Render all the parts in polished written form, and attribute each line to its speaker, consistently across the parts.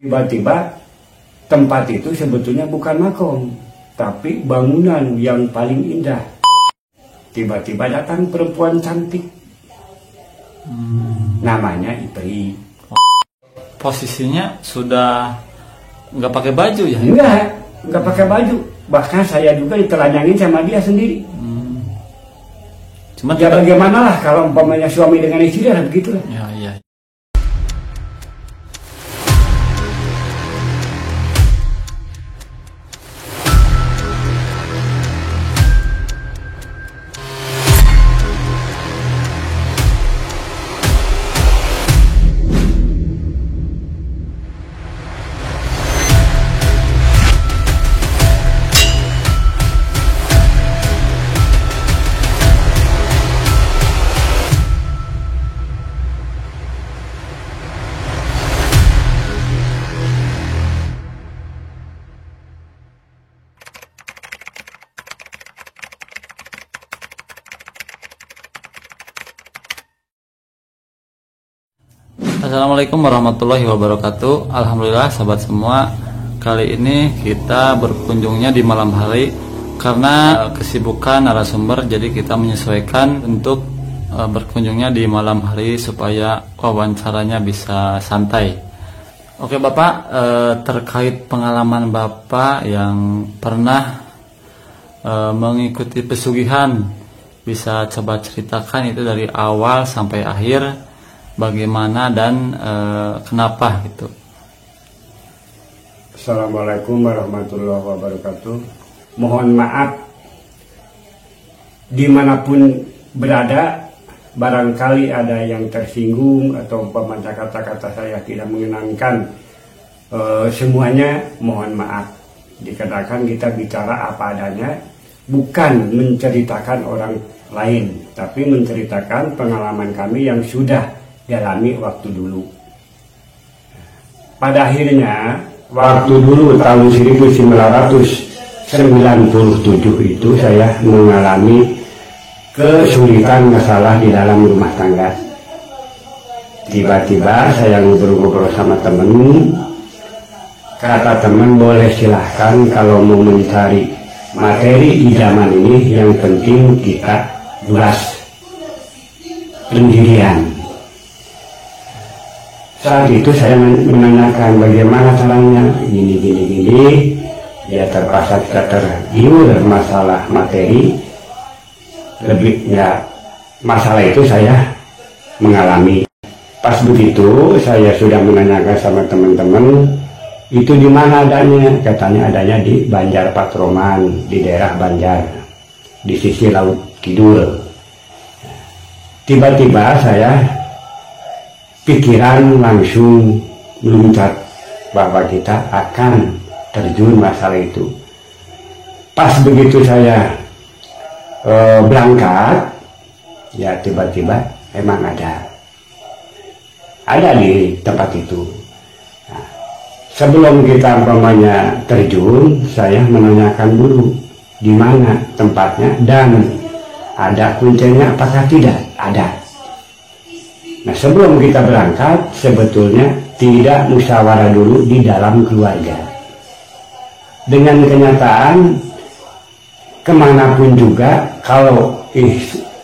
Speaker 1: Tiba-tiba tempat itu sebetulnya bukan makom, tapi bangunan yang paling indah. Tiba-tiba datang perempuan cantik, namanya Ipri.
Speaker 2: Posisinya sudah nggak pakai baju ya?
Speaker 1: Nggak pakai baju. Bahkan saya juga ditelanjangin sama dia sendiri.
Speaker 2: Cuma
Speaker 1: ya bagaimana lah kalau umpamanya suami dengan istri lah begitulah.
Speaker 2: Ya, ya. Assalamualaikum warahmatullahi wabarakatuh. Alhamdulillah sahabat semua, kali ini kita berkunjungnya di malam hari karena kesibukan narasumber, jadi kita menyesuaikan untuk berkunjungnya di malam hari supaya wawancaranya bisa santai. Oke Bapak, terkait pengalaman Bapak yang pernah mengikuti pesugihan, bisa coba ceritakan itu dari awal sampai akhir, bagaimana dan kenapa gitu.
Speaker 1: Assalamualaikum warahmatullahi wabarakatuh. Mohon maaf dimanapun berada, barangkali ada yang tersinggung atau umpamanya kata-kata saya tidak menyenangkan. Semuanya mohon maaf. Dikatakan kita bicara apa adanya, bukan menceritakan orang lain, tapi menceritakan pengalaman kami yang sudah dialami waktu dulu. Pada akhirnya waktu dulu tahun 1997 itu saya mengalami kesulitan masalah di dalam rumah tangga. Tiba-tiba saya ngobrol-ngobrol sama temen, kata temen boleh silahkan kalau mau mencari materi di zaman ini, yang penting kita jelas pendirian. Saat itu saya menanyakan bagaimana caranya, gini. Ya terpaksa kita tergiur masalah materi. Lebihnya masalah itu saya mengalami. Pas begitu saya sudah menanyakan sama teman-teman, itu di mana adanya? Katanya adanya di Banjar Patroman, di daerah Banjar, di sisi Laut Kidul. Tiba-tiba saya pikiran langsung meluncat bahwa kita akan terjun masalah itu. Pas begitu saya berangkat, ya tiba-tiba emang ada di tempat itu. Nah, sebelum kita umpamanya terjun, saya menanyakan dulu di mana tempatnya dan ada kuncinya apakah tidak ada. Nah, sebelum kita berangkat, sebetulnya tidak musyawarah dulu di dalam keluarga. Dengan kenyataan, kemanapun juga, kalau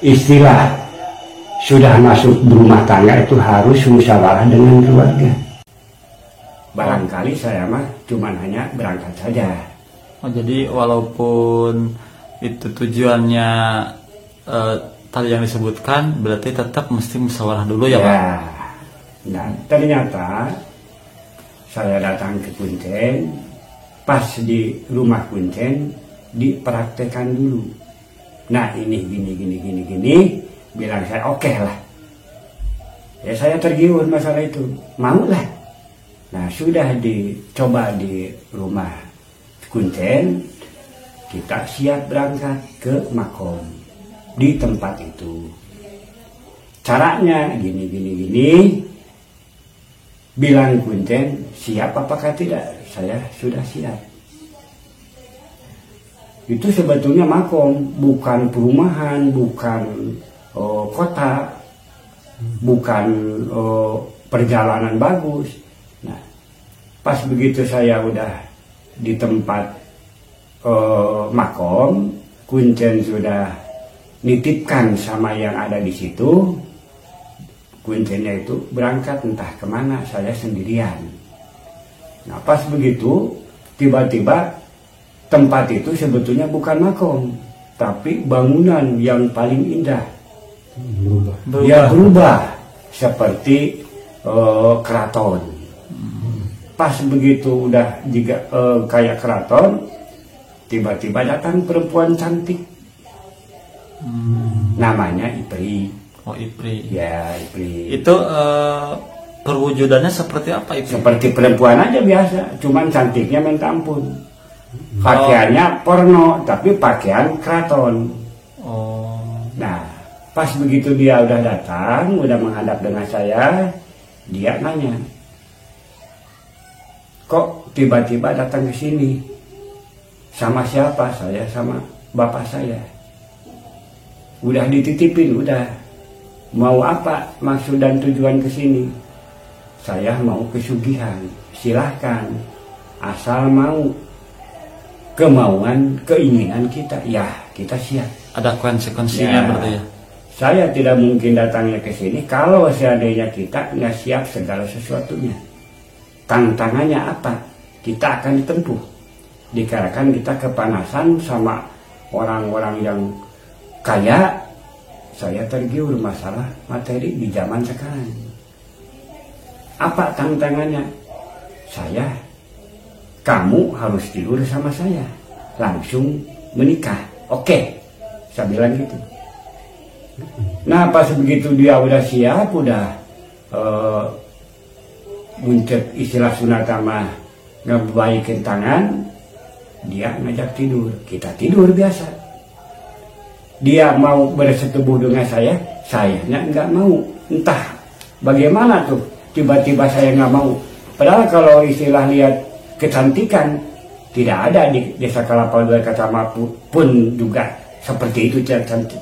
Speaker 1: istilah sudah masuk berumah tangga itu harus musyawarah dengan keluarga. Barangkali saya mah cuma hanya berangkat saja.
Speaker 2: Oh, jadi walaupun itu tujuannya tadi yang disebutkan, berarti tetap mesti musyawarah dulu ya Pak?
Speaker 1: Nah, ternyata saya datang ke Kuncen, pas di rumah Kuncen dipraktekan dulu. Nah ini gini, bilang saya oke lah. Ya saya tergiur masalah itu, mau lah. Nah sudah dicoba di rumah Kuncen, kita siap berangkat ke makom di tempat itu. Caranya gini, bilang Kuncen siap apakah tidak? Saya sudah siap. Itu sebetulnya makom, bukan perumahan, bukan kota, bukan perjalanan bagus. Nah, Pas begitu saya udah di tempat makom, kuncen sudah nitipkan sama yang ada di situ. Kuncennya itu berangkat entah kemana, saya sendirian. Nah pas begitu tiba-tiba tempat itu sebetulnya bukan makom, tapi bangunan yang paling indah. Dia berubah seperti keraton. Pas begitu udah juga kayak keraton, tiba-tiba datang perempuan cantik. Namanya Ipri.
Speaker 2: Oh, Ipri.
Speaker 1: Ya, Ipri.
Speaker 2: Itu perwujudannya seperti apa, Ipri?
Speaker 1: Seperti perempuan aja biasa, cuman cantiknya minta ampun. Pakaiannya porno, tapi pakaian keraton.
Speaker 2: Oh.
Speaker 1: Nah, pas begitu dia udah datang, udah menghadap dengan saya, dia nanya, kok tiba-tiba datang ke sini? Sama siapa? Saya sama bapak saya. Udah dititipin, udah. Mau apa maksud dan tujuan ke sini? Saya mau kesugihan. Silahkan, asal mau. Kemauan, keinginan kita, ya kita siap.
Speaker 2: Ada konsekuensinya berarti ya?
Speaker 1: Saya tidak mungkin datangnya ke sini kalau seandainya kita nggak siap segala sesuatunya. Tantangannya apa? Kita akan ditempuh. Dikarenakan kita kepanasan sama orang-orang yang kaya, saya tergiur masalah materi di zaman sekarang. Apa tantangannya? Kamu harus tidur sama saya, langsung menikah. Oke, saya bilang gitu. Nah pas begitu dia udah siap, udah muncul istilah sunatama ngebaikin tangan, dia ngajak tidur. Kita tidur biasa. Dia mau bersetubuh dengan sayanya nggak mau. Entah bagaimana tuh, tiba-tiba saya nggak mau. Padahal kalau istilah lihat kecantikan, tidak ada di Desa Kelapa II Kecamatan pun juga seperti itu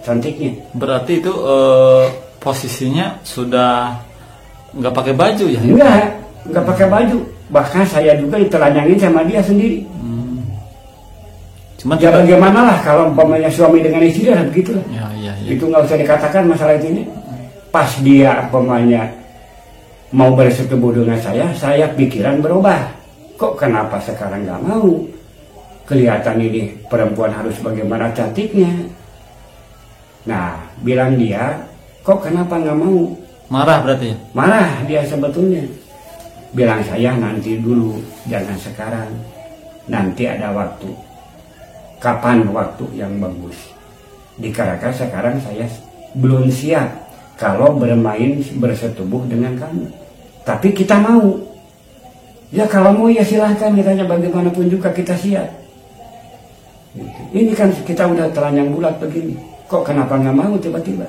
Speaker 1: cantiknya.
Speaker 2: Berarti itu posisinya sudah nggak pakai baju ya?
Speaker 1: Nggak pakai baju. Bahkan saya juga ditelanjangin sama dia sendiri.
Speaker 2: Cuman
Speaker 1: ya bagaimana lah kalau umpamanya suami dengan istri lah begitulah.
Speaker 2: Ya.
Speaker 1: Itu nggak usah dikatakan masalah itu ini. Pas dia umpamanya mau bersetubuh dengan saya pikiran berubah. Kok kenapa sekarang nggak mau? Kelihatan ini perempuan harus bagaimana cantiknya. Nah, bilang dia, kok kenapa nggak mau?
Speaker 2: Marah berarti ya?
Speaker 1: Marah dia sebetulnya. Bilang saya nanti dulu, jangan sekarang. Nanti ada waktu. Kapan waktu yang bagus? Dikarenakan sekarang saya belum siap kalau bermain bersetubuh dengan kamu. Tapi kita mau. Ya kalau mau ya silahkan, kitanya bagaimanapun juga kita siap. Ini kan kita udah telanjang bulat begini. Kok kenapa nggak mau tiba-tiba?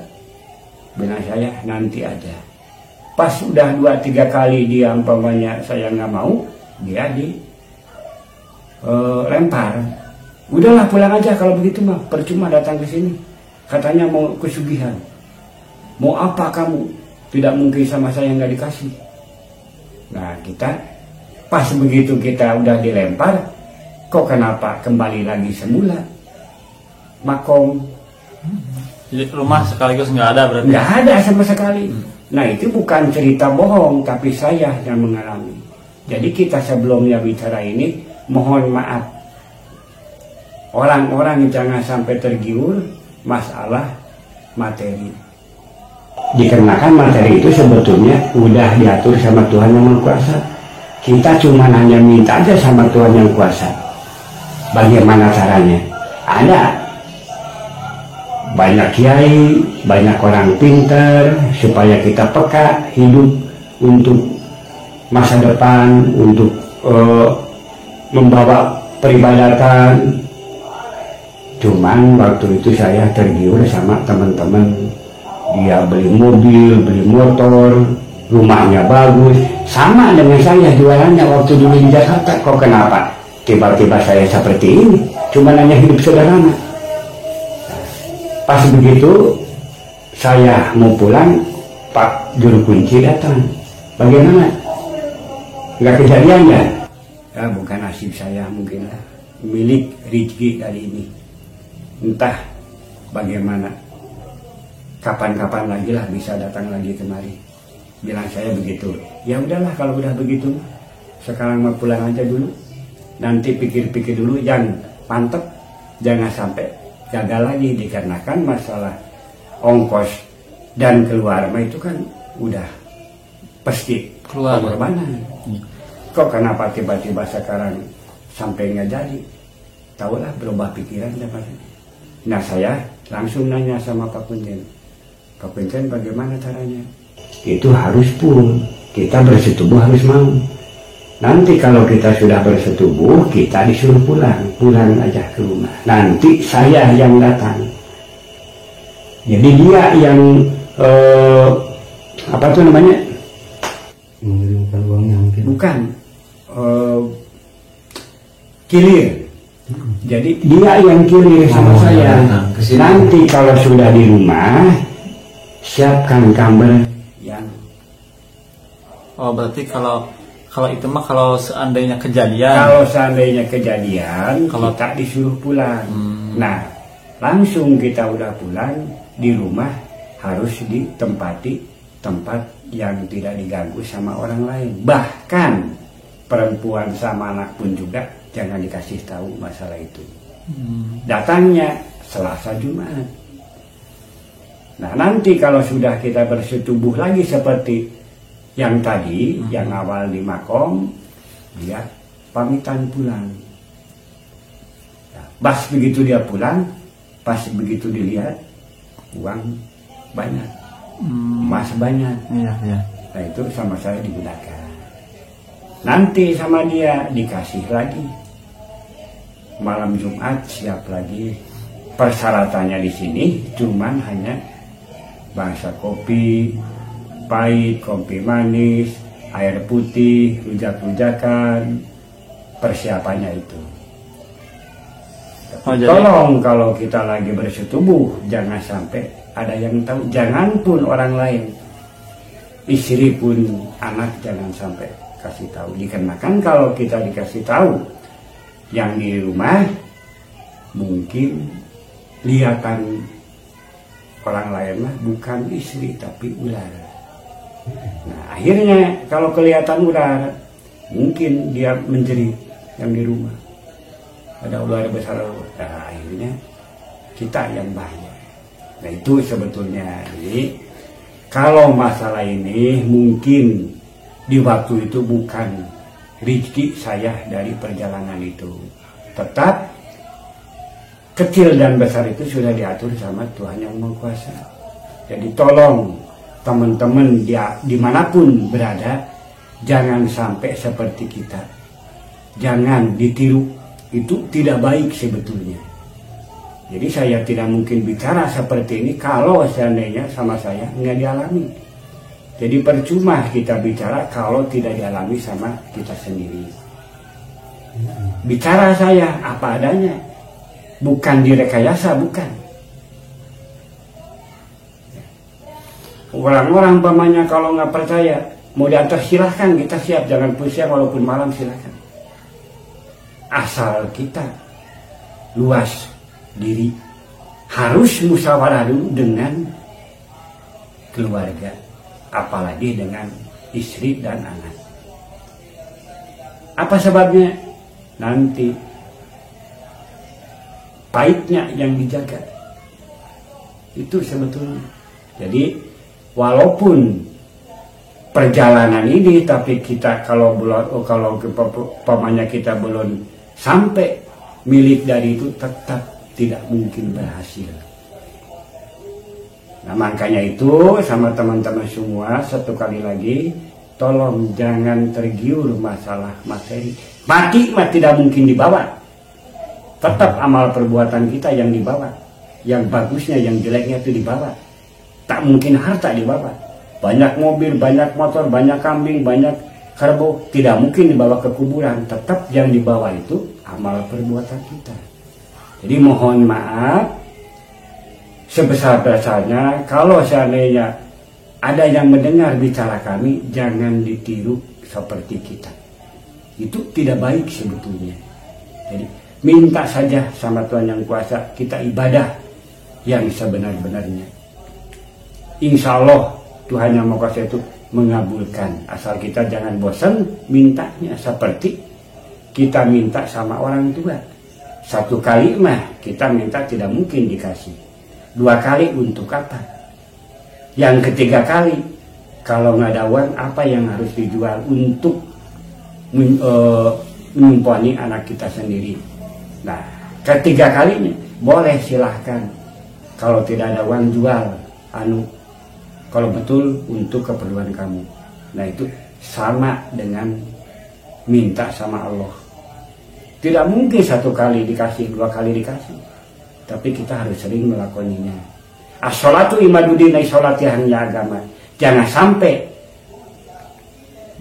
Speaker 1: Bilang saya nanti aja. Pas udah 2-3 kali dia umpamanya saya nggak mau, dia lempar. Udahlah pulang aja kalau begitu mah, percuma datang ke sini. Katanya mau kesugihan. Mau apa kamu? Tidak mungkin sama saya nggak dikasih. Nah kita pas begitu kita udah dilempar, kok kenapa kembali lagi semula? Makom.
Speaker 2: Jadi rumah sekaligus nggak ada berarti?
Speaker 1: Nggak ada sama sekali. Nah itu bukan cerita bohong, tapi saya yang mengalami. Jadi kita sebelumnya bicara ini, mohon maaf. Orang-orang jangan sampai tergiur masalah materi. Dikarenakan materi itu sebetulnya udah diatur sama Tuhan Yang Maha Kuasa. Kita cuma hanya minta aja sama Tuhan Yang Kuasa. Bagaimana caranya? Ada banyak kiai, banyak orang pintar, supaya kita peka hidup untuk masa depan, untuk membawa peribadatan. Cuman waktu itu saya tergiur sama teman-teman. Dia beli mobil, beli motor, rumahnya bagus. Sama dengan saya jualannya waktu dulu di Jakarta. Kok kenapa tiba-tiba saya seperti ini? Cuma hanya hidup sederhana. Pas begitu saya mau pulang, Pak Juru Kunci datang. Bagaimana? Nggak kejadian ya? bukan nasib saya mungkin lah, milik rezeki kali ini. Entah bagaimana, kapan-kapan lagi lah bisa datang lagi kemari. Bilang saya begitu. Ya udahlah kalau udah begitu, sekarang mau pulang aja dulu. Nanti pikir-pikir dulu yang mantep, jangan sampai gagal lagi, dikarenakan masalah ongkos dan keluar mah itu kan udah pasti
Speaker 2: keluar
Speaker 1: pengorbanan. Kok kenapa tiba-tiba sekarang sampai nggak jadi? Tahulah berubah pikiran dapat. Nah saya langsung nanya sama Pak Punten, Pak Punten bagaimana caranya? Itu harus pun kita bersetubuh, harus mau. Nanti kalau kita sudah bersetubuh, kita disuruh pulang aja ke rumah. Nanti saya yang datang. Jadi dia yang apa tuh namanya?
Speaker 3: Mengirimkan uangnya mungkin.
Speaker 1: Bukan kilir. Jadi dia yang kilir sama saya. Nanti kalau sudah di rumah, siapkan kamar yang.
Speaker 2: Oh berarti kalau itu mah kalau seandainya kejadian.
Speaker 1: Kalau seandainya kejadian,
Speaker 2: kalau
Speaker 1: kita disuruh pulang. Nah, langsung kita udah pulang, di rumah harus ditempati tempat yang tidak diganggu sama orang lain. Bahkan perempuan sama anak pun juga jangan dikasih tahu masalah itu. Datangnya Selasa Jumat. Nah, nanti kalau sudah kita bersetubuh lagi seperti yang tadi, yang awal di makom, dia pamitan pulang. Nah, pas begitu dia pulang, pas begitu dilihat, uang banyak, emas banyak.
Speaker 2: Iya.
Speaker 1: Nah itu sama saya digunakan. Nanti sama dia dikasih lagi. Malam Jumat siap lagi. Persyaratannya di sini cuman hanya bangsa kopi pahit, kopi manis, air putih, rujak-rujakan, persiapannya itu.
Speaker 2: Oh,
Speaker 1: tolong kalau kita lagi bersetubuh, jangan sampai ada yang tahu, jangan pun orang lain, istri pun anak jangan sampai kasih tahu. Dikarenakan kalau kita dikasih tahu, yang di rumah mungkin lihatan orang lain lah bukan istri tapi ular. Nah, akhirnya kalau kelihatan ular, mungkin dia menjerit yang di rumah. Ada ular besar, nah, akhirnya kita yang bahaya. Nah itu sebetulnya. Jadi kalau masalah ini mungkin di waktu itu bukan rezeki saya dari perjalanan itu. Tetap kecil dan besar itu sudah diatur sama Tuhan Yang Maha Kuasa. Jadi tolong teman-teman dia dimanapun berada, jangan sampai seperti kita, jangan ditiru, itu tidak baik sebetulnya. Jadi saya tidak mungkin bicara seperti ini kalau seandainya sama saya nggak dialami. Jadi percuma kita bicara kalau tidak dialami sama kita sendiri. Bicara saya apa adanya, bukan direkayasa, bukan. Orang-orang pamannya kalau nggak percaya mau diantar silahkan, kita siap, jangan pun siap walaupun malam silahkan. Asal kita luas diri, harus musyawarah dulu dengan keluarga, apalagi dengan istri dan anak. Apa sebabnya? Nanti pahitnya yang dijaga itu sebetulnya. Jadi walaupun perjalanan ini, tapi kita kalau pamannya kita belum sampai milik dari itu, tetap tidak mungkin berhasil. Nah makanya itu sama teman-teman semua, satu kali lagi, tolong jangan tergiur masalah materi. Mati tidak mungkin dibawa. Tetap amal perbuatan kita yang dibawa. Yang bagusnya, yang jeleknya itu dibawa. Tak mungkin harta dibawa. Banyak mobil, banyak motor, banyak kambing, banyak kerbau, tidak mungkin dibawa ke kuburan. Tetap yang dibawa itu amal perbuatan kita. Jadi mohon maaf sebesar-besarnya kalau seandainya ada yang mendengar bicara kami, jangan ditiru seperti kita. Itu tidak baik sebetulnya. Jadi minta saja sama Tuhan Yang Kuasa, kita ibadah yang sebenar-benarnya. Insya Allah Tuhan Yang Maha Kuasa itu mengabulkan, asal kita jangan bosan mintanya. Seperti kita minta sama orang tua, 1 kali mah kita minta tidak mungkin dikasih, 2 kali untuk apa? Yang ketiga kali, kalau nggak ada uang, apa yang harus dijual untuk menyumpani anak kita sendiri? Nah, ketiga kalinya boleh silahkan. Kalau tidak ada uang, jual kalau betul untuk keperluan kamu. Nah, itu sama dengan minta sama Allah. Tidak mungkin 1 kali dikasih, 2 kali dikasih, tapi kita harus sering melakoninya. As-sholatu imaduddin, sholat yang agama. Jangan sampai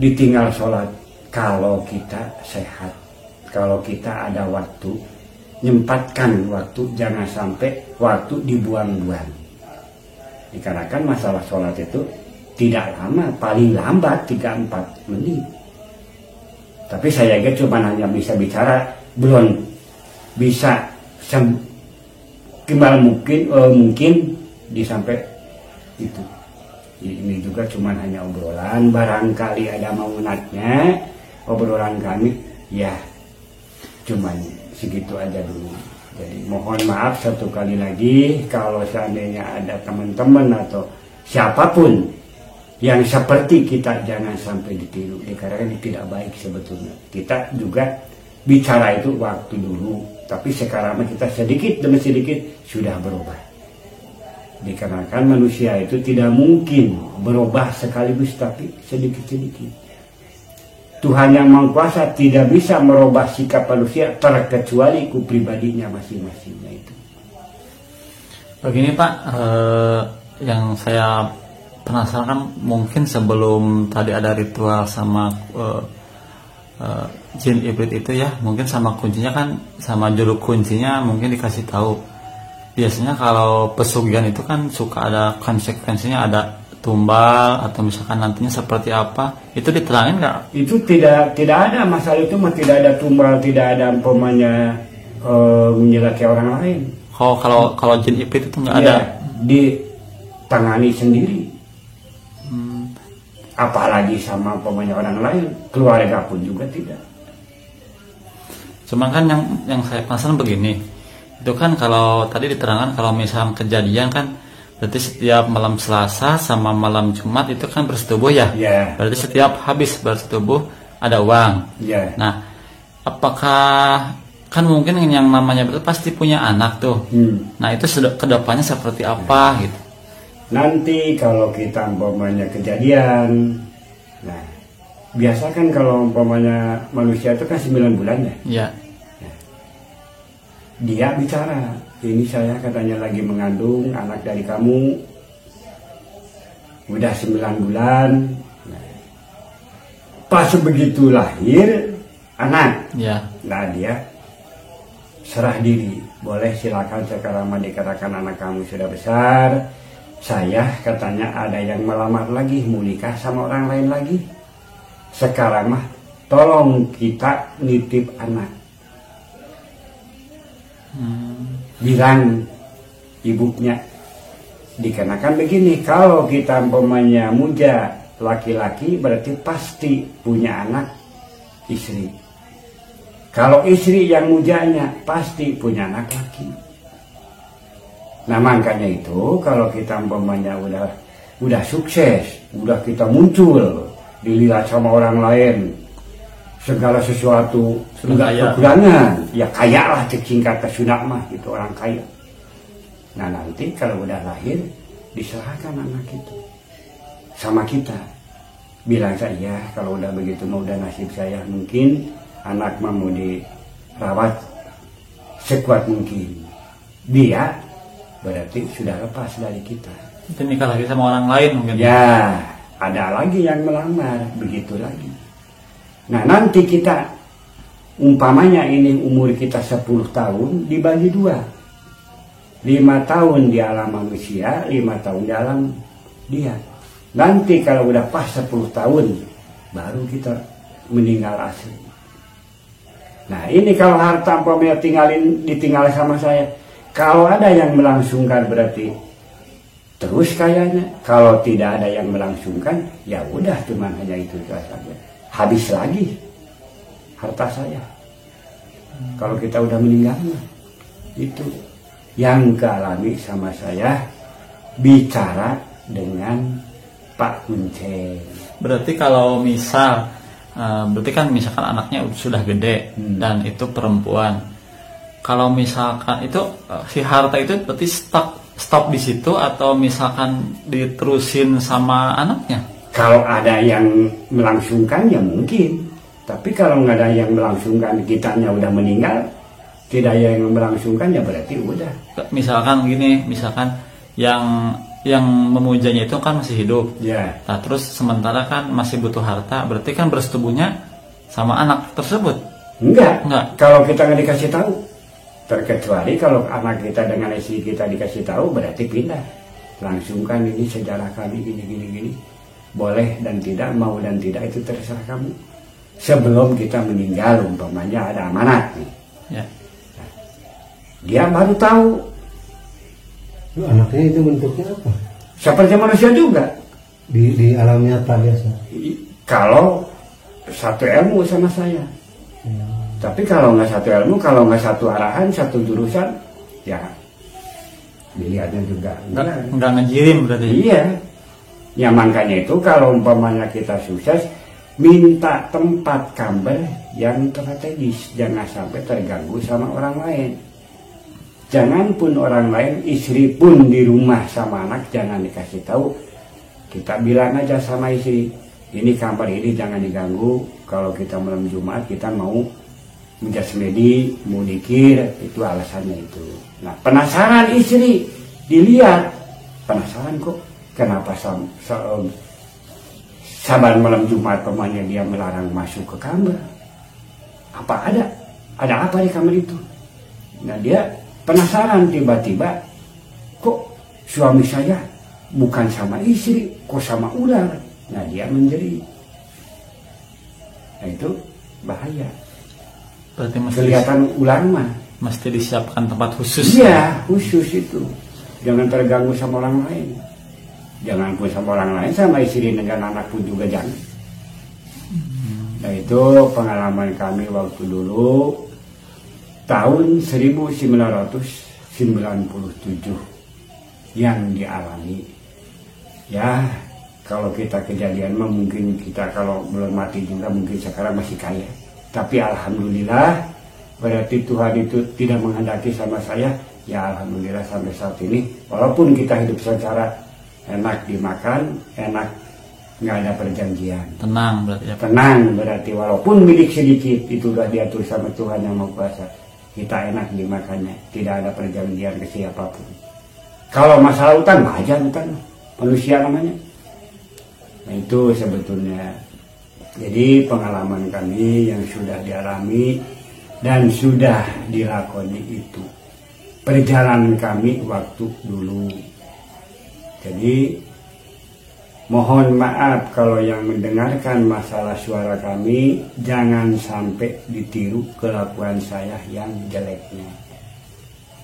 Speaker 1: ditinggal sholat kalau kita sehat, kalau kita ada waktu, nyempatkan waktu, jangan sampai waktu dibuang-buang. Dikarenakan masalah sholat itu tidak lama, paling lambat 3-4 menit. Tapi saya cuma hanya bisa bicara, belum bisa semaksimal mungkin disampai itu. Ini juga cuma hanya obrolan, barangkali ada manfaatnya obrolan kami, ya cuman segitu aja dulu. Jadi mohon maaf 1 kali lagi kalau seandainya ada teman-teman atau siapapun yang seperti kita, jangan sampai ditiru, dikarenakan tidak baik sebetulnya. Kita juga bicara itu waktu dulu, tapi sekarang kita sedikit demi sedikit sudah berubah. Dikarenakan manusia itu tidak mungkin berubah sekaligus, tapi sedikit-sedikit. Tuhan Yang Maha Kuasa tidak bisa merubah sikap manusia terkecuali ku pribadinya masing-masingnya itu.
Speaker 2: Begini Pak, yang saya penasaran, mungkin sebelum tadi ada ritual sama jin iblis itu ya, mungkin sama kuncinya kan, sama juru kuncinya mungkin dikasih tahu. Biasanya kalau pesugihan itu kan suka ada konsekuensinya, ada tumbal atau misalkan nantinya seperti apa, itu diterangin nggak? Itu
Speaker 1: tidak ada masalah itu mah, tidak ada tumbal, tidak ada umpamanya menjelaki orang lain.
Speaker 2: Kalau jin iblis itu nggak ada,
Speaker 1: ditangani sendiri. Apalagi sama umpamanya orang lain, keluarga pun juga tidak.
Speaker 2: Cuman kan yang saya penasaran begini, itu kan kalau tadi diterangkan kalau misalnya kejadian kan berarti setiap malam Selasa sama malam Jumat itu kan bersetubuh ya.
Speaker 1: Yeah.
Speaker 2: Berarti setiap habis bersetubuh ada uang.
Speaker 1: Yeah.
Speaker 2: Nah, apakah kan mungkin yang namanya itu pasti punya anak tuh. Nah, itu kedepannya seperti apa gitu?
Speaker 1: Nanti kalau kita umpamanya kejadian, nah biasa kan kalau umpamanya manusia itu kan 9 bulan ya.
Speaker 2: Iya.
Speaker 1: Nah, dia bicara, ini saya katanya lagi mengandung anak dari kamu, udah 9 bulan. Nah, pas begitu lahir anak,
Speaker 2: ya.
Speaker 1: Nah dia serah diri, boleh silakan sekarang dikatakan anak kamu sudah besar. Saya katanya ada yang melamar lagi, mau nikah sama orang lain lagi. Sekarang mah tolong kita nitip anak. Bilang ibunya, dikarenakan begini, kalau kita umpamanya muda laki-laki berarti pasti punya anak istri. Kalau istri yang mudanya pasti punya anak laki. Nah makanya itu kalau kita umpamanya udah sukses, udah kita muncul, dilihat sama orang lain, segala sesuatu enggak kekurangan, ya kaya lah singkat kesunak mah gitu, orang kaya. Nah nanti kalau udah lahir diserahkan anak itu sama kita, bilang saja kalau udah begitu mau udah nasib saya, mungkin anak mau dirawat sekuat mungkin, dia berarti sudah lepas dari kita.
Speaker 2: Itu nikah lagi sama orang lain mungkin.
Speaker 1: Ya, ada lagi yang melamar, begitu lagi. Nah, nanti kita umpamanya ini umur kita 10 tahun dibagi 2. 5 tahun di alam manusia, 5 tahun di alam dia. Nanti kalau udah pas 10 tahun baru kita meninggal asli. Nah ini kalau harta umpamanya ditinggal sama saya, kalau ada yang melangsungkan berarti terus kayaknya. Kalau tidak ada yang melangsungkan, ya udah cuma hanya itu saja. Habis lagi harta saya. Kalau kita udah meninggal, itu yang kealami sama saya bicara dengan Pak Kuncen.
Speaker 2: Berarti kalau misal berarti kan misalkan anaknya sudah gede dan itu perempuan. Kalau misalkan itu si harta itu berarti stop di situ atau misalkan diterusin sama anaknya?
Speaker 1: Kalau ada yang melangsungkan ya mungkin. Tapi kalau nggak ada yang melangsungkan, kitanya udah meninggal, tidak ada yang melangsungkan ya berarti udah.
Speaker 2: Misalkan gini, misalkan yang memujanya itu kan masih hidup.
Speaker 1: Ya.
Speaker 2: Nah, terus sementara kan masih butuh harta, berarti kan bersetubuhnya sama anak tersebut.
Speaker 1: Enggak.
Speaker 2: Enggak.
Speaker 1: Kalau kita nggak dikasih tahu, terkecuali kalau anak kita dengan istri kita dikasih tahu, berarti pindah. Langsungkan ini sejarah kami gini. Boleh dan tidak, mau dan tidak itu terserah kamu. Sebelum kita meninggal, umpamanya ada amanat nih.
Speaker 2: Ya.
Speaker 1: Dia baru tahu.
Speaker 3: Anaknya itu bentuknya apa?
Speaker 1: Seperti manusia juga.
Speaker 3: Di alam nyata biasa.
Speaker 1: Kalau satu ilmu sama saya. Tapi kalau nggak satu ilmu, kalau nggak satu arahan, satu jurusan, ya dilihatnya juga
Speaker 2: nggak ngejirim berarti.
Speaker 1: Iya. Ya makanya itu kalau umpamanya kita sukses, minta tempat kamber yang strategis, jangan sampai terganggu sama orang lain. Jangan pun orang lain, istri pun di rumah sama anak jangan dikasih tahu. Kita bilang aja sama istri, ini kamar ini jangan diganggu. Kalau kita malam Jumat kita mau menjasmedi, mau dikir, itu alasannya itu. Nah penasaran istri, dilihat, penasaran kok kenapa sabar malam Jumat pemanya dia melarang masuk ke kamar. Apa ada apa di kamar itu? Nah dia penasaran, tiba-tiba kok suami saya bukan sama istri, kok sama ular. Nah dia menjadi. Nah itu bahaya.
Speaker 2: Berarti
Speaker 1: kelihatan ular mah
Speaker 2: mesti disiapkan tempat khusus.
Speaker 1: Iya, khusus itu. Jangan terganggu sama orang lain. Jangan pun sama orang lain, sama istri dengan anak pun juga jangan. Nah itu pengalaman kami waktu dulu tahun 1997 yang dialami. Ya kalau kita kejadian mah mungkin kita kalau belum mati juga mungkin sekarang masih kaya. Tapi alhamdulillah berarti Tuhan itu tidak menghendaki sama saya. Ya alhamdulillah sampai saat ini walaupun kita hidup secara enak dimakan, enak nggak ada perjanjian.
Speaker 2: Tenang berarti ya.
Speaker 1: Tenang berarti walaupun milik sedikit itu sudah diatur sama Tuhan yang Maha Kuasa. Kita enak dimakannya, tidak ada perjanjian ke siapapun. Kalau masalah utang, aja utang, manusia namanya. Nah itu sebetulnya. Jadi pengalaman kami yang sudah dialami dan sudah dilakoni itu. Perjalanan kami waktu dulu. Jadi mohon maaf kalau yang mendengarkan masalah suara kami, jangan sampai ditiru kelakuan saya yang jeleknya.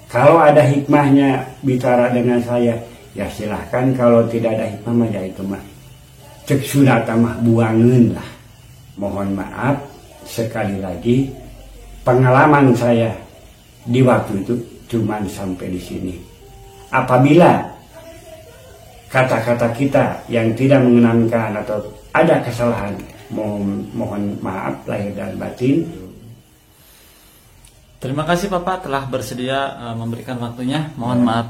Speaker 1: Kalau ada hikmahnya bicara dengan saya, ya silahkan. Kalau tidak ada hikmah, ya itu mah cek sudah tamah buangin lah. Mohon maaf sekali lagi, pengalaman saya di waktu itu cuma sampai di sini. Apabila kata-kata kita yang tidak mengenangkan atau ada kesalahan, mohon maaf lahir dan batin.
Speaker 2: Terima kasih Bapak telah bersedia memberikan waktunya. Mohon maaf.